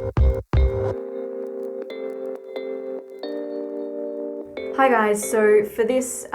Hi guys, so for this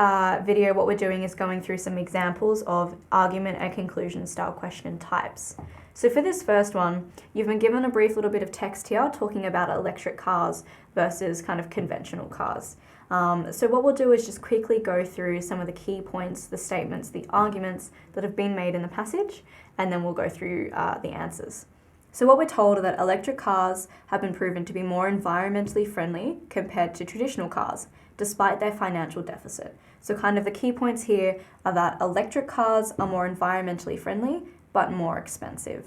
video what we're doing is going through some examples of argument and conclusion style question types. So for this first one, you've been given a brief little bit of text here talking about electric cars versus kind of conventional cars. So what we'll do is just quickly go through some of the key points, the statements, the arguments that have been made in the passage, and then we'll go through the answers. So what we're told are that electric cars have been proven to be more environmentally friendly compared to traditional cars, despite their financial deficit. So kind of the key points here are that electric cars are more environmentally friendly, but more expensive.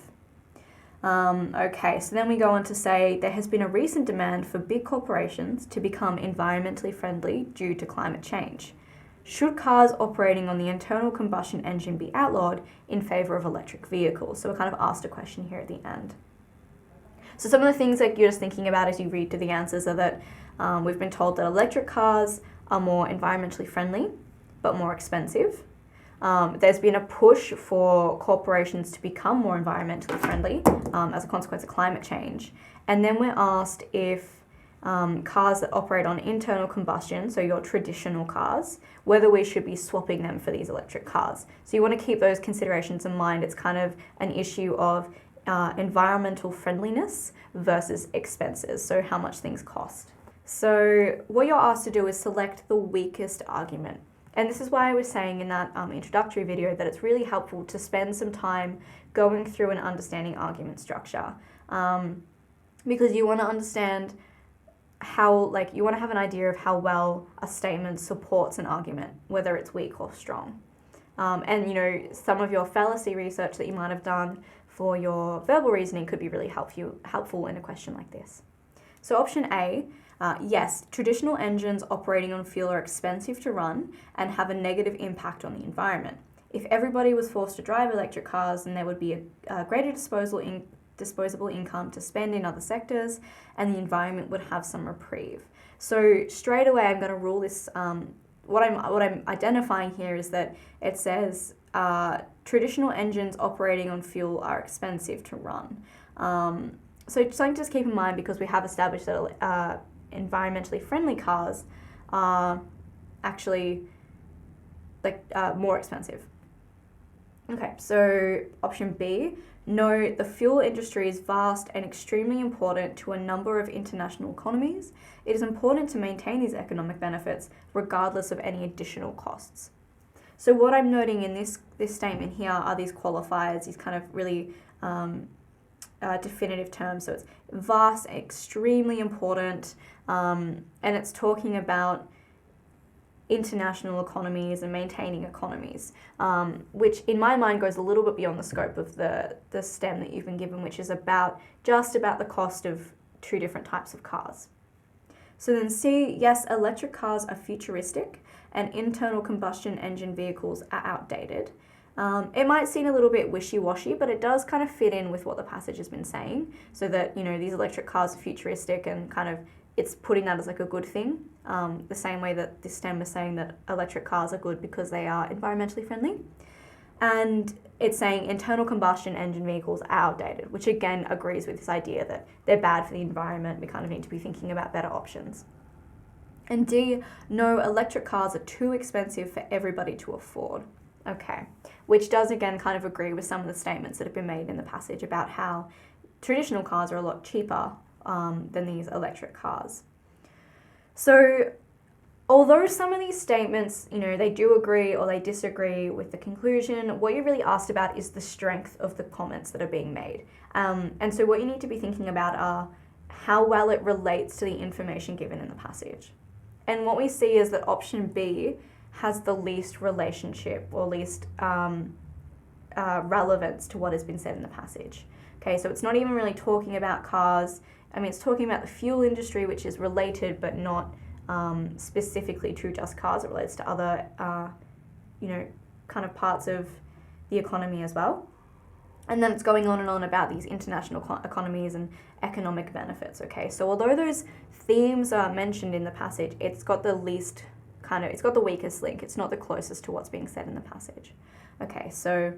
Okay, so then we go on to say there has been a recent demand for big corporations to become environmentally friendly due to climate change. Should cars operating on the internal combustion engine be outlawed in favour of electric vehicles? So we're kind of asked a question here at the end. So some of the things that you're just thinking about as you read through the answers are that we've been told that electric cars are more environmentally friendly, but more expensive. There's been a push for corporations to become more environmentally friendly as a consequence of climate change. And then we're asked if cars that operate on internal combustion, so your traditional cars, whether we should be swapping them for these electric cars. So you want to keep those considerations in mind. It's kind of an issue of environmental friendliness versus expenses, so how much things cost. So what you're asked to do is select the weakest argument. And this is why I was saying in that introductory video that it's really helpful to spend some time going through and understanding argument structure, because you want to understand how, you want to have an idea of how well a statement supports an argument, whether it's weak or strong. And some of your fallacy research that you might have done for your verbal reasoning could be really helpful in a question like this. So option A, yes, traditional engines operating on fuel are expensive to run and have a negative impact on the environment. If everybody was forced to drive electric cars, then there would be a greater disposable income to spend in other sectors, and the environment would have some reprieve. So straight away, I'm going to rule this. What I'm identifying here is that it says traditional engines operating on fuel are expensive to run. So something to just keep in mind, because we have established that environmentally friendly cars are actually more expensive. Okay, so option B, no, the fuel industry is vast and extremely important to a number of international economies. It is important to maintain these economic benefits regardless of any additional costs. So what I'm noting in this statement here are these qualifiers, these kind of really definitive terms. So it's vast, extremely important, and it's talking about international economies and maintaining economies, which in my mind goes a little bit beyond the scope of the STEM that you've been given, which is just about the cost of two different types of cars. So then C, yes, electric cars are futuristic and internal combustion engine vehicles are outdated. It might seem a little bit wishy-washy, but it does kind of fit in with what the passage has been saying, so that, these electric cars are futuristic and kind of it's putting that as a good thing, the same way that this STEM is saying that electric cars are good because they are environmentally friendly. And it's saying internal combustion engine vehicles are outdated, which again agrees with this idea that they're bad for the environment. We kind of need to be thinking about better options. And D, no, electric cars are too expensive for everybody to afford. Okay, which does again kind of agree with some of the statements that have been made in the passage about how traditional cars are a lot cheaper than these electric cars. So although some of these statements, they do agree or they disagree with the conclusion, what you're really asked about is the strength of the comments that are being made. And so what you need to be thinking about are how well it relates to the information given in the passage. And what we see is that option B has the least relationship or least relevance to what has been said in the passage. Okay, so it's not even really talking about cars. It's talking about the fuel industry, which is related but not specifically to just cars. It relates to other, kind of parts of the economy as well. And then it's going on and on about these international economies and economic benefits. Okay, so although those themes are mentioned in the passage, it's got the weakest link. It's not the closest to what's being said in the passage. Okay, so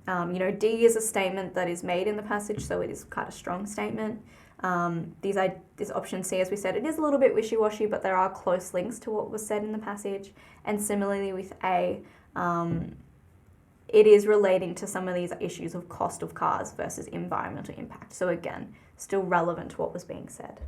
D is a statement that is made in the passage, so it is quite a strong statement. This option C, as we said, it is a little bit wishy-washy, but there are close links to what was said in the passage. And similarly with A, it is relating to some of these issues of cost of cars versus environmental impact. So again, still relevant to what was being said.